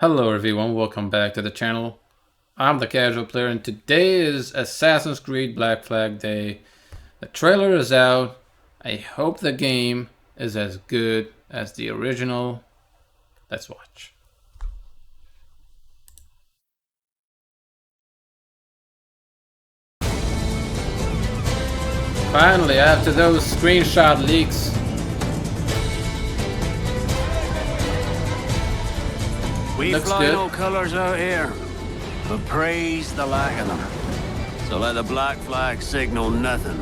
Hello everyone, welcome back to the channel. I'm the Casual Player and today is Assassin's Creed Black Flag Day. The trailer is out. I hope the game is as good as the original. Let's watch. Finally, after those screenshot leaks, We looks fly good. no colours out here, but praise the lack of them. So let the black flag signal nothing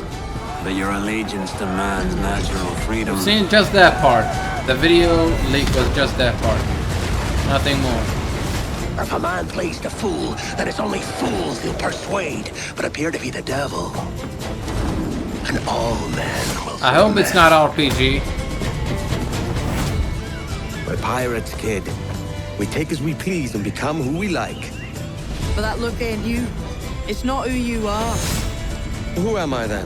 but your allegiance to man's natural freedom. I've seen just that part. The video leak was just that part. Nothing more. If a man plays the fool, then it's only fools he'll persuade, but appear to be the devil. And all men will I hope it's not RPG. We're pirates, kid. We take as we please and become who we like. But that look ain't you. It's not who you are. Who am I then?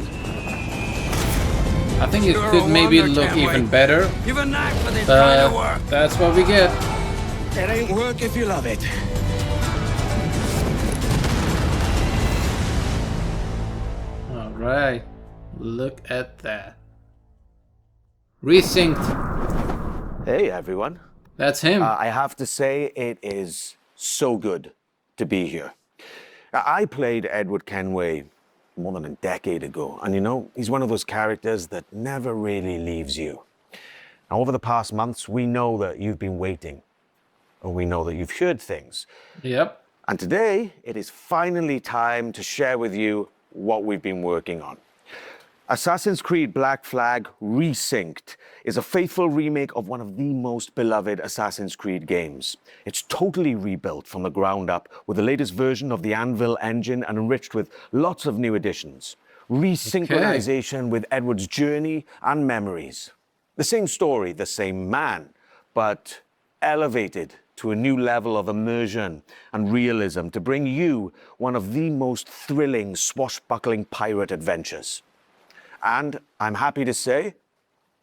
I think it You're could a maybe wonder, look Kenway. even better. You've a knack for this kind of work. That's what we get. It ain't work if you love it. Alright. Look at that. Resynced. Hey, everyone. That's him. I have to say, it is so good to be here. I played Edward Kenway more than a decade ago, and you know, he's one of those characters that never really leaves you. Now, over the past months, we know that you've been waiting, and we know that you've heard things. Yep. And today, it is finally time to share with you what we've been working on. Assassin's Creed Black Flag Resynced is a faithful remake of one of the most beloved Assassin's Creed games. It's totally rebuilt from the ground up with the latest version of the Anvil engine and enriched with lots of new additions. Resynchronization with Edward's journey and memories. The same story, the same man, but elevated to a new level of immersion and realism to bring you one of the most thrilling swashbuckling pirate adventures. And I'm happy to say,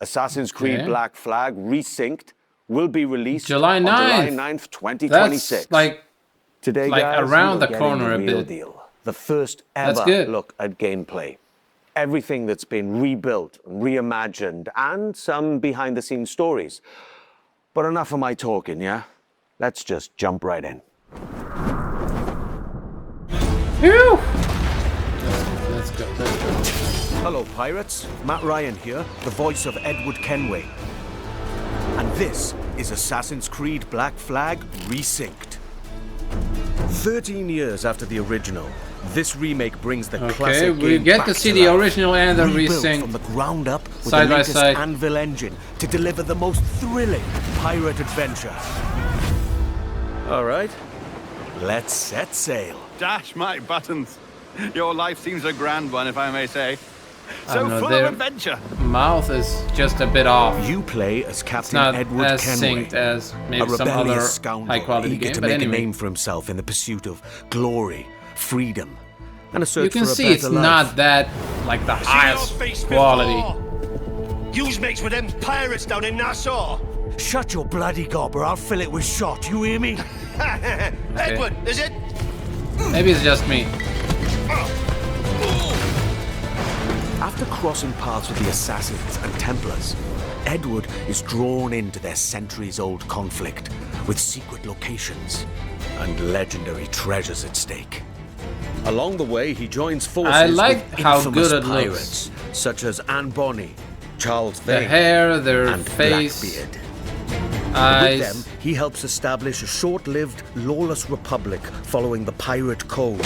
Assassin's Creed Black Flag Resynced will be released July on 9th. July 9th, 2026. That's like Today, guys, around we're the getting corner a the real bit. deal. The first That's ever good. look at gameplay. Everything that's been rebuilt, reimagined, and some behind-the-scenes stories. But enough of my talking, yeah? Let's just jump right in. Phew! Let's go. Let's go. Hello, pirates. Matt Ryan here, the voice of Edward Kenway. And this is Assassin's Creed Black Flag Resynced. 13 years after the original, this remake brings the Okay, classic we game get back to see to the life. original and the Rebuilt resynced from the ground up with side the by latest side. Anvil engine to deliver the most thrilling pirate adventure. All right, let's set sail. Dash my buttons. Your life seems a grand one, if I may say. I So don't know, full their of adventure. mouth is just a bit off. You play as It's Captain not Edward as Kenway. synced as maybe A some other rebellious scoundrel high-quality eager game, to but make anyway. a name for himself in the pursuit of glory, freedom, and a search You can for a see better it's life. not that, like, the highest quality. Yous mates with them pirates down in Nassau. Shut your bloody gob or I'll fill it with shot, you hear me? Edward, is it? Maybe it's just me. After crossing paths with the Assassins and Templars, Edward is drawn into their centuries-old conflict with secret locations and legendary treasures at stake. Along the way, he joins forces I like with how infamous good it pirates such as Anne Bonny, Charles The Vane, hair, their and face, Blackbeard. eyes. With them, he helps establish a short-lived, lawless republic following the pirate code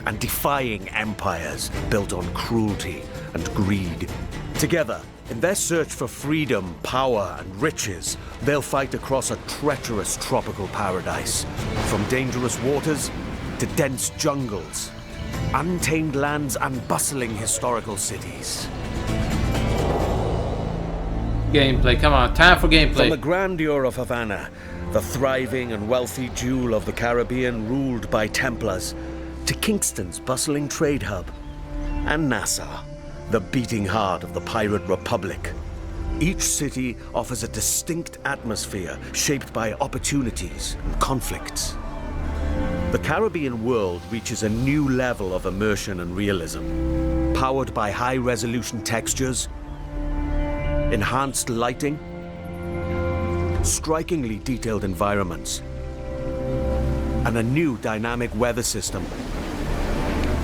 and defying empires built on cruelty and greed. Together, in their search for freedom, power, and riches, they'll fight across a treacherous tropical paradise, from dangerous waters to dense jungles, untamed lands, and bustling historical cities. Gameplay, come on, time for From the gameplay. grandeur of Havana, the thriving and wealthy jewel of the Caribbean ruled by Templars, to Kingston's bustling trade hub, and Nassau, the beating heart of the pirate republic. Each city offers a distinct atmosphere shaped by opportunities and conflicts. The Caribbean world reaches a new level of immersion and realism, powered by high-resolution textures, enhanced lighting, strikingly detailed environments, and a new dynamic weather system.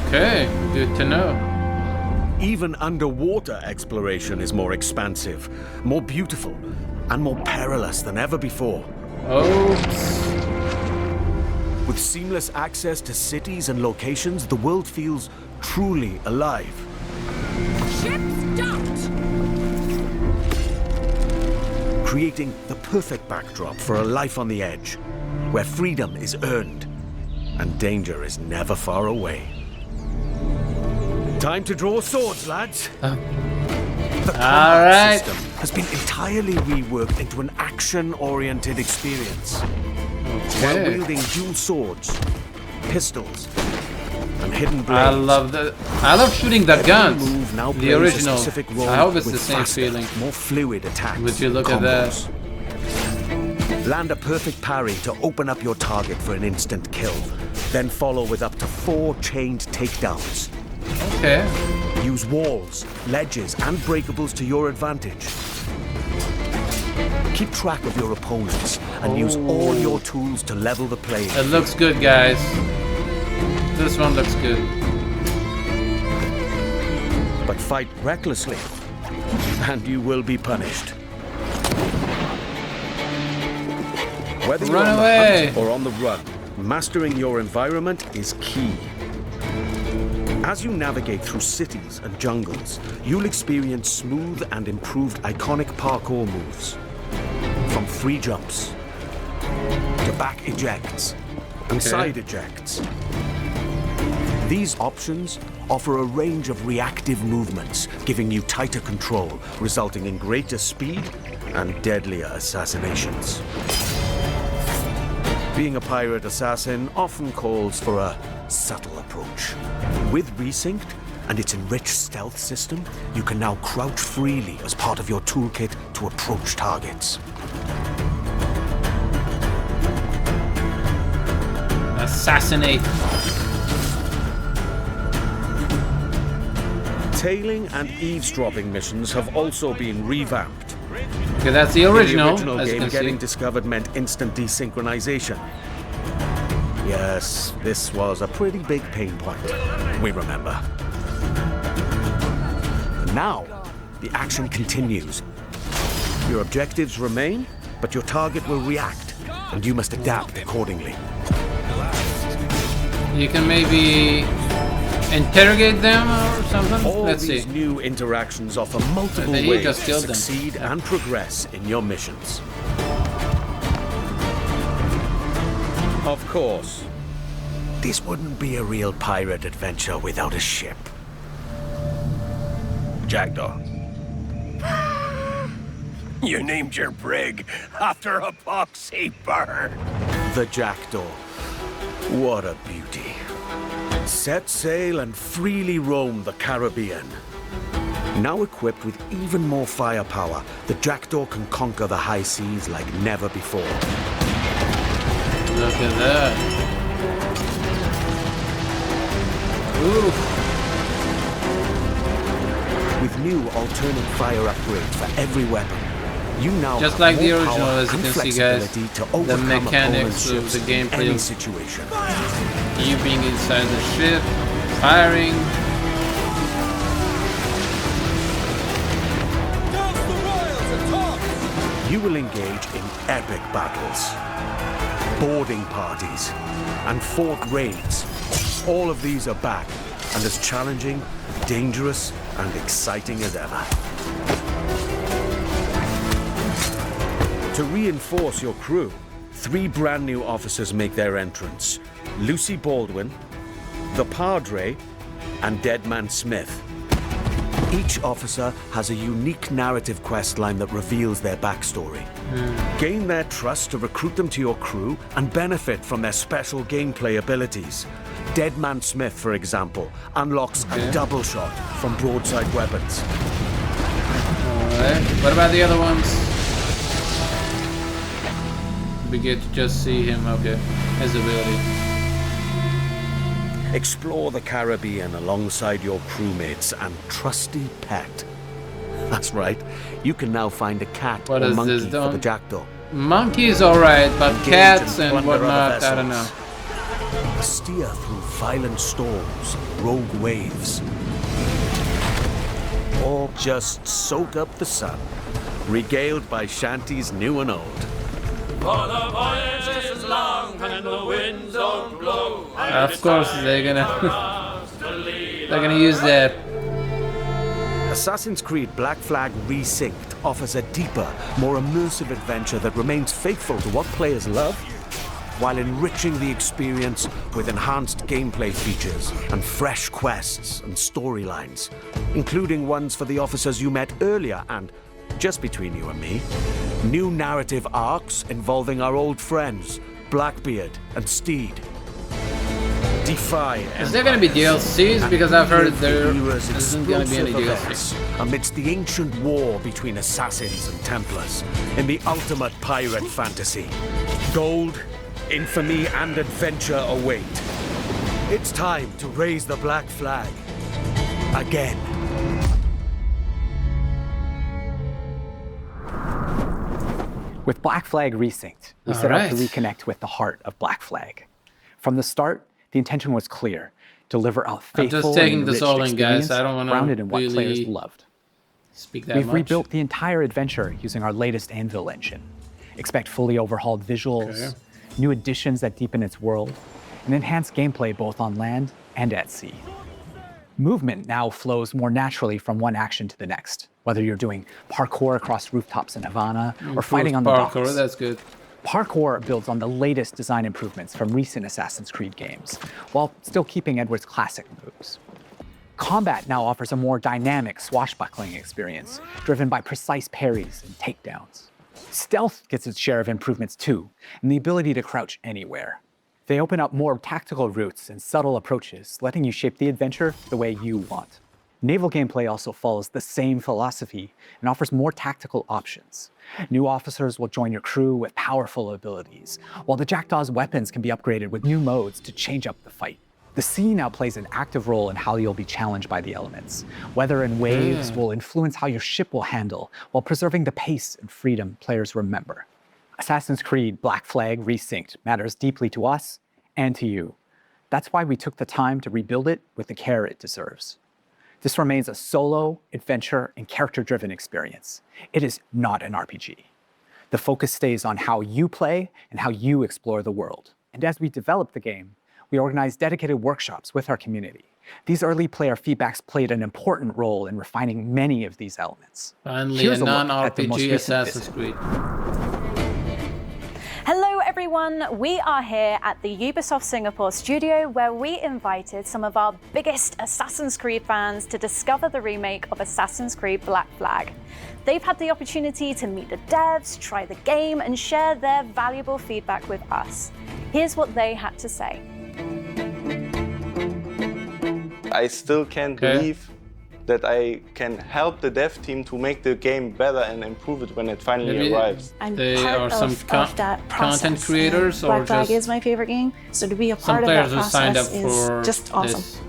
Okay, good to know. Even underwater exploration is more expansive, more beautiful, and more perilous than ever before. Oops. With seamless access to cities and locations, the world feels truly alive. Ship stopped! Creating the perfect backdrop for a life on the edge, where freedom is earned and danger is never far away. Time to draw swords, lads. The combat system has been entirely reworked into an action-oriented experience. While wielding dual swords, pistols, and hidden blades. I love shooting the guns. Move now The original. role I hope it's with the same faster, feeling. more fluid attacks. Would you look and at combos. Land a perfect parry to open up your target for an instant kill. Then follow with up to 4 chained takedowns. Okay. Use walls, ledges, and breakables to your advantage. Keep track of your opponents and use all your tools to level the playing. It looks good, guys. This one looks good. But fight recklessly, and you will be punished. Whether you're on the hunt or on the run, mastering your environment is key. As you navigate through cities and jungles, you'll experience smooth and improved iconic parkour moves. From free jumps, to back ejects, and side ejects. These options offer a range of reactive movements, giving you tighter control, resulting in greater speed and deadlier assassinations. Being a pirate assassin often calls for a subtle approach. With Resynced and its enriched stealth system, you can now crouch freely as part of your toolkit to approach targets. Assassinate. Tailing and eavesdropping missions have also been revamped. Okay, that's the original. In the original as you game, can getting see. discovered meant instant desynchronization. Yes, this was a pretty big pain point, we remember. But now, the action continues. Your objectives remain, but your target will react, and you must adapt accordingly. You can maybe interrogate them or something. All Let's these see. new interactions offer multiple He ways just to killed them. succeed and progress in your missions. Of course, this wouldn't be a real pirate adventure without a ship. Jackdaw. You named your brig after a poxy bird. The Jackdaw. What a beauty. Set sail and freely roam the Caribbean. Now equipped with even more firepower, the Jackdaw can conquer the high seas like never before. Look at that. Ooh. With new alternate fire upgrades for every weapon, you now Just have like the more original, power as you and can see, guys, flexibility to the overcome mechanics opponents' of ships the in gameplay any of- situation. You being inside the ship, firing. You will engage in epic battles, boarding parties, and fort raids. All of these are back and as challenging, dangerous, and exciting as ever. To reinforce your crew, 3 brand new officers make their entrance. Lucy Baldwin, the Padre, and Deadman Smith. Each officer has a unique narrative questline that reveals their backstory. Gain their trust to recruit them to your crew and benefit from their special gameplay abilities. Deadman Smith, for example, unlocks a double shot from broadside weapons. Alright, what about the other ones? We get to just see him, okay. His ability. Explore the Caribbean alongside your crewmates and trusty pet. That's right. You can now find a cat What or is monkey this, for Don? the jackdaw. Monkeys alright, but Engage cats and and plunder other whatnot, I don't know. vessels. Steer through violent storms, rogue waves. Or just soak up the sun, regaled by shanties new and old. Of course they're gonna they're gonna use that. Assassin's Creed Black Flag Resynced offers a deeper, more immersive adventure that remains faithful to what players love, while enriching the experience with enhanced gameplay features and fresh quests and storylines, including ones for the officers you met earlier and, just between you and me, new narrative arcs involving our old friends, Blackbeard and Steed. Defy. Is there gonna be DLCs? Because I've heard there Era's isn't gonna be any explosive DLC. events amidst the ancient war between Assassins and Templars in the ultimate pirate fantasy. Gold, infamy, and adventure await. It's time to raise the black flag again. With Black Flag Resynced, we set out to reconnect with the heart of Black Flag. From the start, the intention was clear: deliver a faithful just taking and this enriched all in, guys. experience I don't wanna grounded in what really players loved. Speak that We've much. rebuilt the entire adventure using our latest Anvil engine. Expect fully overhauled visuals, new additions that deepen its world, and enhanced gameplay both on land and at sea. Movement now flows more naturally from one action to the next, whether you're doing parkour across rooftops in Havana or fighting on the parkour, docks. that's good. Parkour builds on the latest design improvements from recent Assassin's Creed games, while still keeping Edward's classic moves. Combat now offers a more dynamic, swashbuckling experience, driven by precise parries and takedowns. Stealth gets its share of improvements too, and the ability to crouch anywhere. They open up more tactical routes and subtle approaches, letting you shape the adventure the way you want. Naval gameplay also follows the same philosophy and offers more tactical options. New officers will join your crew with powerful abilities, while the Jackdaw's weapons can be upgraded with new modes to change up the fight. The sea now plays an active role in how you'll be challenged by the elements. Weather and waves will influence how your ship will handle, while preserving the pace and freedom players remember. Assassin's Creed Black Flag Resynced matters deeply to us and to you. That's why we took the time to rebuild it with the care it deserves. This remains a solo, adventure, and character-driven experience. It is not an RPG. The focus stays on how you play and how you explore the world. And as we develop the game, we organize dedicated workshops with our community. These early player feedbacks played an important role in refining many of these elements. Finally, Here's a look at the most non-RPG recent Assassin's visit. Creed. Hello everyone, we are here at the Ubisoft Singapore studio where we invited some of our biggest Assassin's Creed fans to discover the remake of Assassin's Creed Black Flag. They've had the opportunity to meet the devs, try the game, and share their valuable feedback with us. Here's what they had to say. I still can't believe that I can help the dev team to make the game better and improve it when it finally arrives. I'm They part are some of that process. content creators, or Black Flag just is my favorite game, so to be a some part of that players who signed up process is for just awesome. this?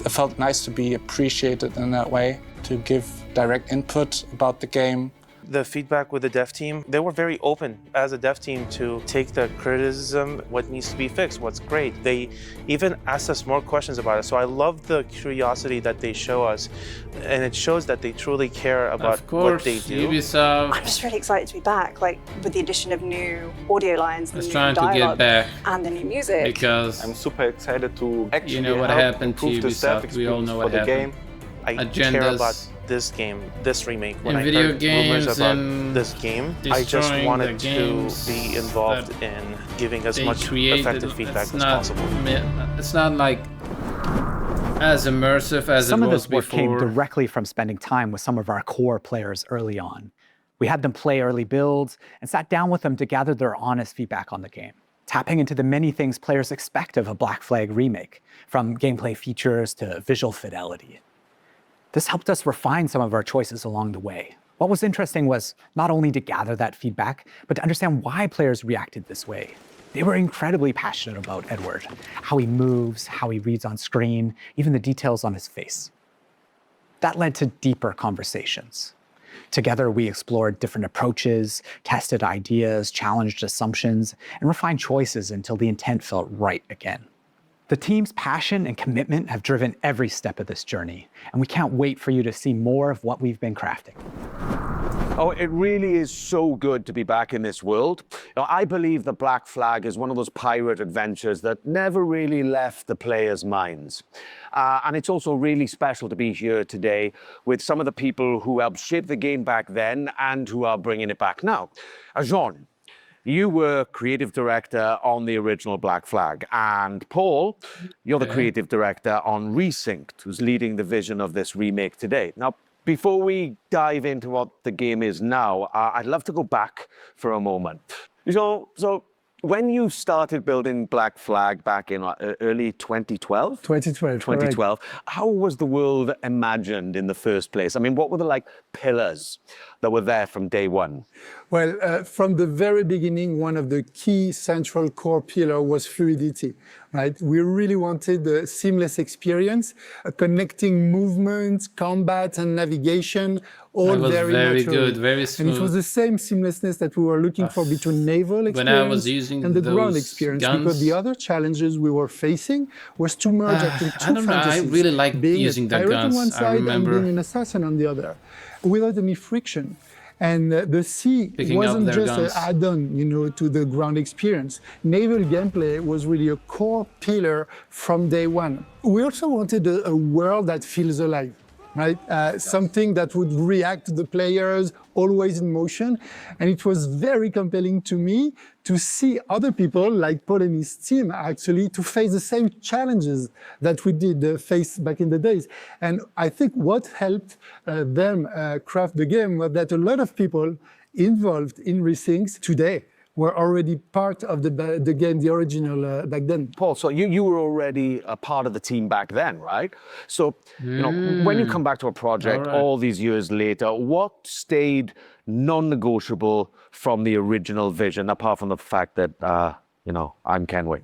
It felt nice to be appreciated in that way, to give direct input about the game. The feedback with the dev team, they were very open as a dev team to take the criticism, what needs to be fixed, what's great. They even asked us more questions about it. So I love the curiosity that they show us, and it shows that they truly care about what they do. Ubisoft I'm just really excited to be back, like with the addition of new audio lines, the is new trying to dialogue, get back and the new music. because I'm super excited to actually you know what help happened to improve the staff Ubisoft. We all experience know for what the happened. game. I care Agendas about this game, this remake. When in I video heard games rumors about and this game, I just destroying wanted the to games be involved in giving as they much created. effective feedback It's as not possible. It's not like as immersive as Some it of was this work came before. directly from spending time with some of our core players early on. We had them play early builds and sat down with them to gather their honest feedback on the game, tapping into the many things players expect of a Black Flag remake, from gameplay features to visual fidelity. This helped us refine some of our choices along the way. What was interesting was not only to gather that feedback, but to understand why players reacted this way. They were incredibly passionate about Edward, how he moves, how he reads on screen, even the details on his face. That led to deeper conversations. Together, we explored different approaches, tested ideas, challenged assumptions, and refined choices until the intent felt right again. The team's passion and commitment have driven every step of this journey, and we can't wait for you to see more of what we've been crafting. Oh, it really is so good to be back in this world. Now, I believe the Black Flag is one of those pirate adventures that never really left the players' minds. And it's also really special to be here today with some of the people who helped shape the game back then and who are bringing it back now. Jean, you were creative director on the original Black Flag. And Paul, you're the creative director on Resynced, who's leading the vision of this remake today. Now, before we dive into what the game is now, I'd love to go back for a moment. So when you started building Black Flag back in early 2012? 2012. How was the world imagined in the first place? I mean, what were the pillars that were there from day one? Well, from the very beginning, one of the key central core pillars was fluidity, right? We really wanted a seamless experience, connecting movement, combat, and navigation, all very naturally. Good, very smooth. And it was the same seamlessness that we were looking for between naval experience and the ground experience, because the other challenges we were facing was to merge actually two fantasies. I really like using the pirate guns. on one side and being an assassin on the other, without any friction. And the sea wasn't just an add-on, to the ground experience. Naval gameplay was really a core pillar from day one. We also wanted a world that feels alive, right? Something that would react to the players, always in motion. And it was very compelling to me to see other people like Paul and his team actually to face the same challenges that we did face back in the days. And I think what helped them craft the game was that a lot of people involved in Resynced today were already part of the game, the original back then. Paul, so you were already a part of the team back then, right? So, when you come back to a project all these years later, what stayed non-negotiable from the original vision, apart from the fact that, I'm Kenway?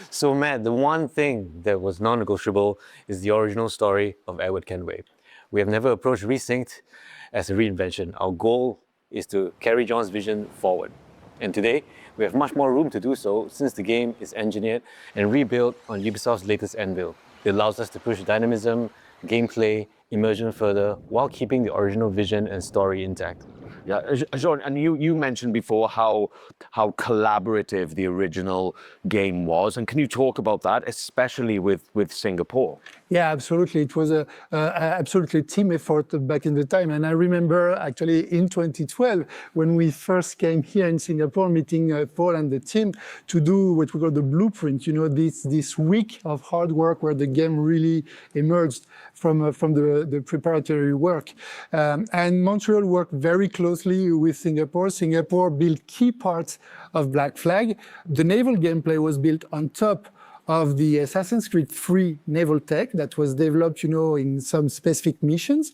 So, Matt, the one thing that was non-negotiable is the original story of Edward Kenway. We have never approached Resynced as a reinvention. Our goal is to carry John's vision forward. And today, we have much more room to do so since the game is engineered and rebuilt on Ubisoft's latest Anvil. It allows us to push dynamism, gameplay, immersion further, while keeping the original vision and story intact. Yeah, Jean, and you mentioned before how collaborative the original game was, and can you talk about that, especially with Singapore? Yeah, absolutely. It was absolutely a team effort back in the time. And I remember actually in 2012, when we first came here in Singapore, meeting Paul and the team to do what we call the blueprint, this week of hard work where the game really emerged from the preparatory work. And Montreal worked very closely with Singapore. Singapore built key parts of Black Flag. The naval gameplay was built on top of the Assassin's Creed 3 naval tech that was developed, in some specific missions.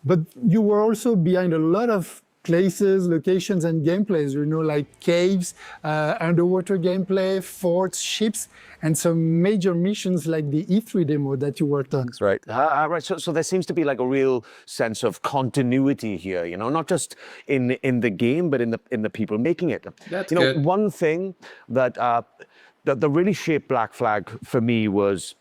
But you were also behind a lot of places, locations, and gameplays, like caves, underwater gameplay, forts, ships, and some major missions like the E3 demo that you worked on. That's right. Right. So there seems to be like a real sense of continuity here, not just in the game, but in the people making it. That's good. One thing that really shaped Black Flag for me was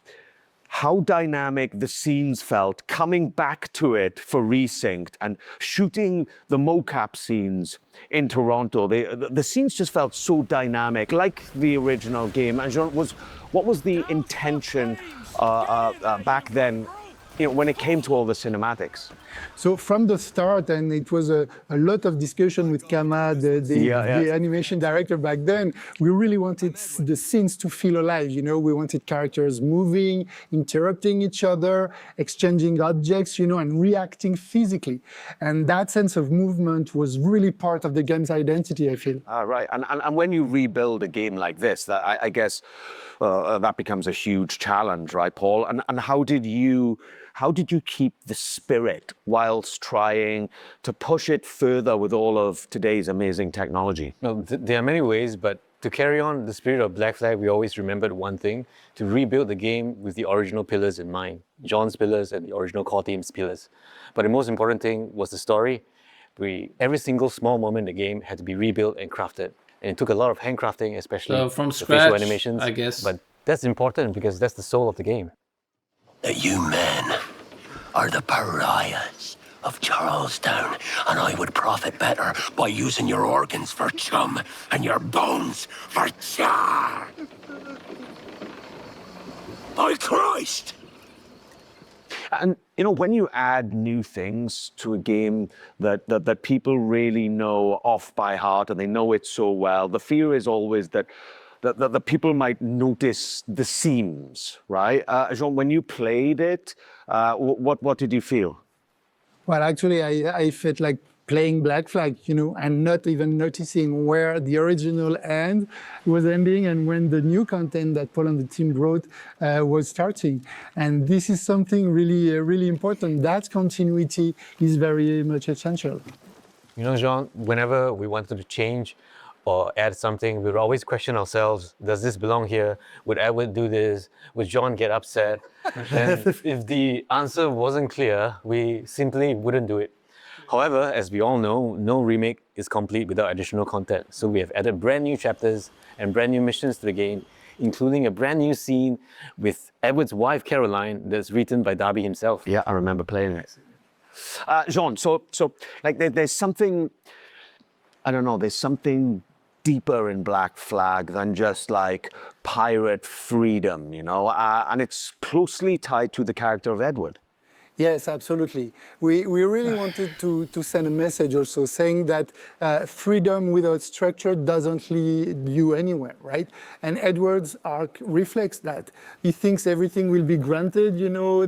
how dynamic the scenes felt coming back to it for Resynced and shooting the mocap scenes in Toronto. The scenes just felt so dynamic, like the original game. And what was the intention back then, when it came to all the cinematics? So from the start, and it was a lot of discussion with Kama, the animation director back then, we really wanted the scenes to feel alive. We wanted characters moving, interrupting each other, exchanging objects, and reacting physically. And that sense of movement was really part of the game's identity, I feel. Right. And when you rebuild a game like this, I guess that becomes a huge challenge, right, Paul? And how did you how did you keep the spirit whilst trying to push it further with all of today's amazing technology? Well, there are many ways, but to carry on the spirit of Black Flag, we always remembered one thing, to rebuild the game with the original pillars in mind, John's pillars and the original core team's pillars. But the most important thing was the story. Every single small moment in the game had to be rebuilt and crafted. And it took a lot of handcrafting, especially so from the scratch, facial animations. I guess. But that's important because that's the soul of the game. That you men are the pariahs of Charlestown, and I would profit better by using your organs for chum and your bones for char. By Christ! And when you add new things to a game that people really know off by heart and they know it so well, the fear is always that the people might notice the seams, right? Jean, when you played it, what did you feel? Well, actually, I felt like playing Black Flag, and not even noticing where the original end was ending and when the new content that Paul and the team wrote was starting. And this is something really, really important. That continuity is very much essential. Jean, whenever we wanted to change or add something, we would always question ourselves, does this belong here? Would Edward do this? Would John get upset? And if the answer wasn't clear, we simply wouldn't do it. However, as we all know, no remake is complete without additional content. So we have added brand new chapters and brand new missions to the game, including a brand new scene with Edward's wife, Caroline, that's written by Darby himself. Yeah, I remember playing it. Jean, so there's something, I don't know, there's something deeper in Black Flag than just like pirate freedom, and it's closely tied to the character of Edward. Yes, absolutely. We really wanted to send a message also saying that freedom without structure doesn't lead you anywhere, right? And Edward's arc reflects that. He thinks everything will be granted,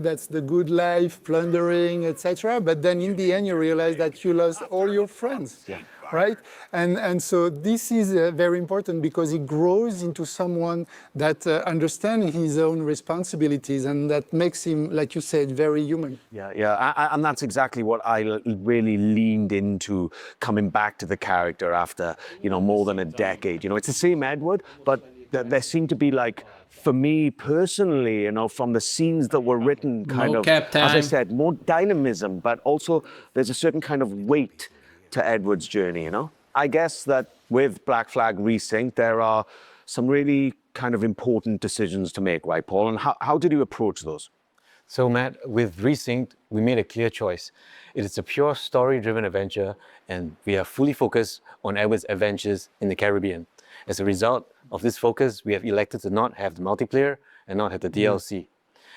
that's the good life, plundering, etc. But then in the end, you realize that you lost all your friends. Yeah. Right? And so this is very important because he grows into someone that understands his own responsibilities and that makes him, like you said, very human. Yeah. And that's exactly what I really leaned into coming back to the character after, more than a decade. It's the same Edward, but there seemed to be for me personally, from the scenes that were written as I said, more dynamism, but also there's a certain kind of weight to Edward's journey, I guess that with Black Flag Resynced, there are some really kind of important decisions to make, right, Paul? And how did you approach those? So, Matt, with Resynced, we made a clear choice. It is a pure story-driven adventure, and we are fully focused on Edward's adventures in the Caribbean. As a result of this focus, we have elected to not have the multiplayer and not have the DLC.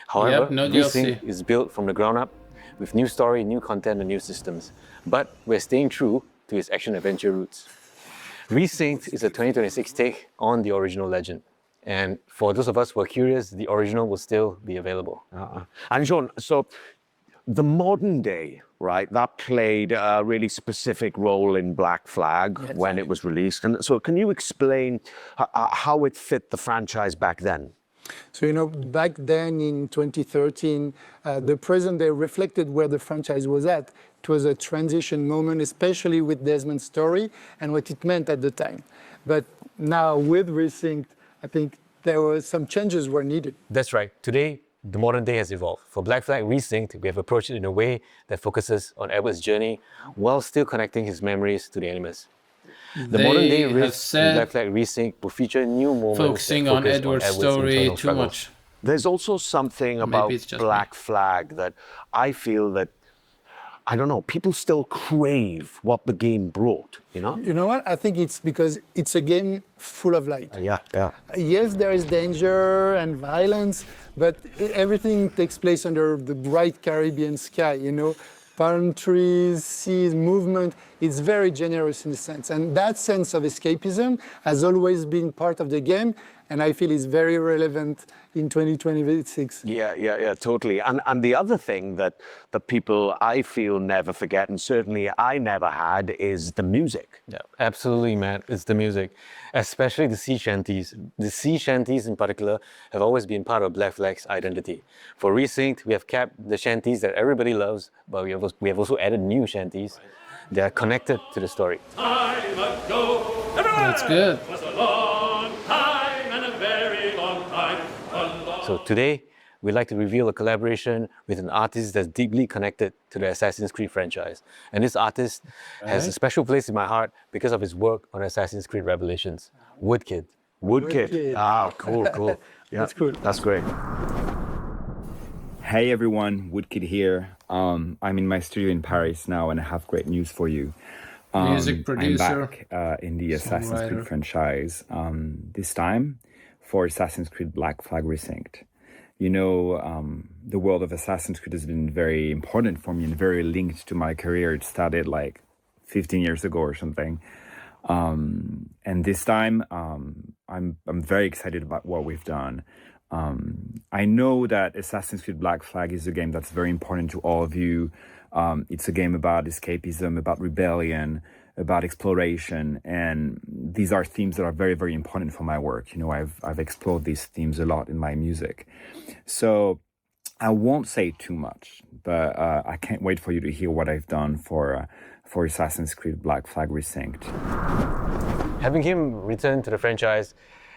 However, Resynced is built from the ground up, with new story, new content, and new systems. But we're staying true to its action-adventure roots. Resynced is a 2026 take on the original legend. And for those of us who are curious, the original will still be available. And Jean, so the modern day, right, that played a really specific role in Black Flag when it was released. And so can you explain how it fit the franchise back then? So, back then in 2013, the present day reflected where the franchise was at. It was a transition moment, especially with Desmond's story and what it meant at the time. But now with Resynced, I think there were some changes were needed. That's right. Today, the modern day has evolved. For Black Flag Resynced, we have approached it in a way that focuses on Edward's journey while still connecting his memories to the Animus. The modern day risk in Black Flag Resynced will feature new moments focusing on Edward's story too much. There's also something about Black Flag that I feel that, I don't know, people still crave what the game brought, You know what? I think it's because it's a game full of light. Yeah. Yes, there is danger and violence, but everything takes place under the bright Caribbean sky, palm trees, seas, movement. it's very generous in a sense. And that sense of escapism has always been part of the game, and I feel it's very relevant in 2026. Yeah, totally. And the other thing that people, I feel, never forget, and certainly I never had, is the music. Yeah, absolutely, Matt. It's the music, especially the sea shanties. The sea shanties in particular have always been part of Black Flag's identity. For Resynced, we have kept the shanties that everybody loves, but we have also added new shanties that are connected to the story. That's good. So today, we'd like to reveal a collaboration with an artist that's deeply connected to the Assassin's Creed franchise. And this artist has a special place in my heart because of his work on Assassin's Creed Revelations. Woodkid. Woodkid. Ah, cool. Yeah, that's cool. That's great. Hey everyone, Woodkid here. I'm in my studio in Paris now, and I have great news for you. Music producer. I'm back in the Assassin's Creed franchise. This time for Assassin's Creed Black Flag Resynced. You know, the world of Assassin's Creed has been very important for me and very linked to my career. It started like 15 years ago or something. And this time, I'm very excited about what we've done. I know that Assassin's Creed Black Flag is a game that's very important to all of you. It's a game about escapism, about rebellion, about exploration, and these are themes that are very, very important for my work. You know, I've explored these themes a lot in my music. So I won't say too much, but I can't wait for you to hear what I've done for Assassin's Creed Black Flag Resynced. Having him return to the franchise,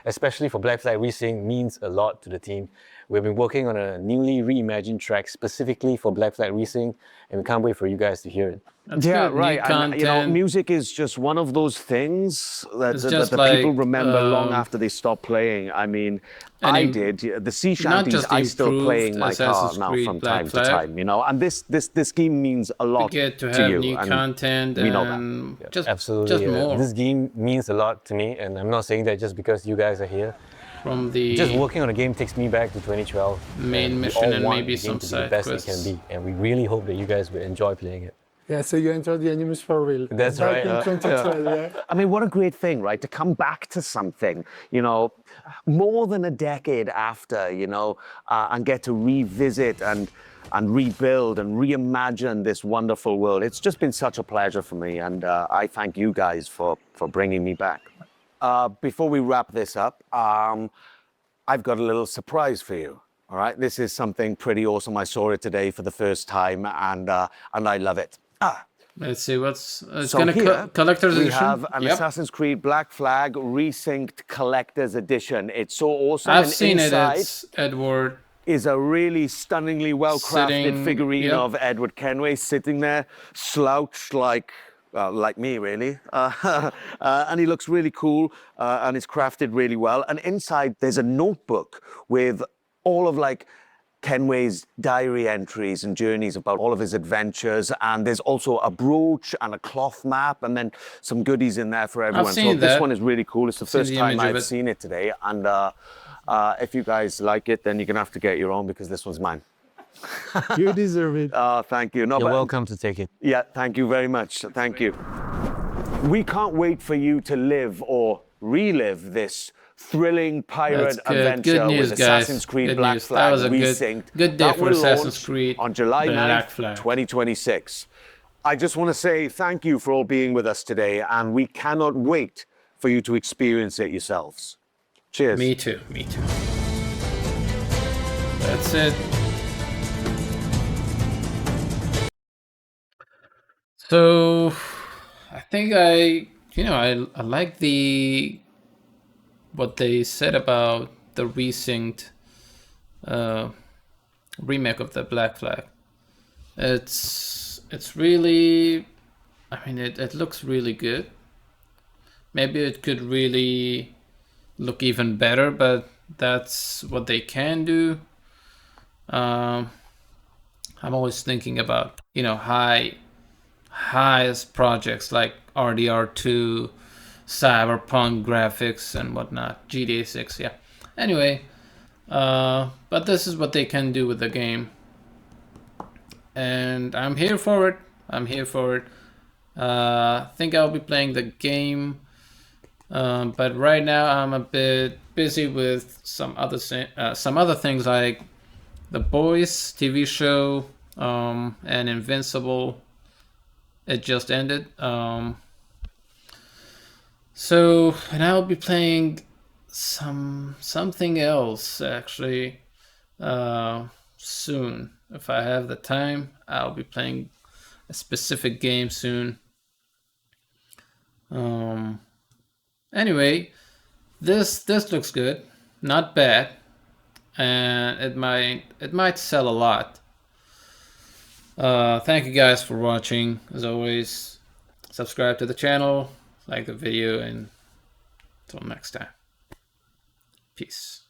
especially for Black Flag Resynced, means a lot to the team. We've been working on a newly reimagined track specifically for Black Flag Resynced, and we can't wait for you guys to hear it. That's yeah, good. right. And, you know, music is just one of those things that like, people remember long after they stop playing. I mean, I did. The sea shanties, I still play in my car now from time to time, you know. And this game means a lot we get to to have you. new content we know and that. just, absolutely, just more. This game means a lot to me, and I'm not saying that just because you guys are here. From the just working on a game takes me back to 2012. Main mission and maybe some side quests. quests. It can be, and we really hope that you guys will enjoy playing it. Yeah, so you entered the Animus for real. That's back right. in 2012, yeah. I mean, what a great thing, right? To come back to something, you know, more than a decade after, you know, and get to revisit and rebuild and reimagine this wonderful world. It's just been such a pleasure for me, and I thank you guys for bringing me back. Before we wrap this up, I've got a little surprise for you. All right, this is something pretty awesome. I saw it today for the first time, and I love it. Let's see what's it's So gonna here collector's we edition. have an Assassin's Creed Black Flag Resynced collector's edition. It's so awesome. I've and seen it. inside It's Edward. Is a really stunningly well-crafted figurine of Edward Kenway sitting there, slouched like me, really. And he looks really cool, and it's crafted really well. And inside, there's a notebook with all of like Kenway's diary entries and journeys about all of his adventures. And there's also a brooch and a cloth map, and then some goodies in there for everyone. seen This that. one is really cool. It's the first time I've seen it today. And if you guys like it, then you're gonna have to get your own because this one's mine. You deserve it. Thank you. No, You're welcome to take it. Yeah, thank you very much. Thank you. We can't wait for you to live or relive this thrilling pirate adventure news, with guys. Assassin's Creed Good Black news. Flag That was a Resynced. good day That for will Assassin's launch Creed on July Black 9th, Flag. 2026. I just want to say thank you for all being with us today, and we cannot wait for you to experience it yourselves. Cheers. Me too. Me too. That's it. So, I think I like what they said about the Resynced remake of the Black Flag. It's really, I mean, it looks really good. Maybe it could really look even better, but that's what they can do. I'm always thinking about, highest projects like RDR2, Cyberpunk graphics and whatnot, GTA 6, yeah. Anyway, but this is what they can do with the game. And I'm here for it. I think I'll be playing the game, but right now I'm a bit busy with some other things like The Boys TV show and Invincible. It just ended. So, and I'll be playing something else actually soon. If I have the time, I'll be playing a specific game soon. Anyway, this looks good, not bad, and it might sell a lot. Thank you guys for watching. As always, subscribe to the channel, like the video, and until next time, peace.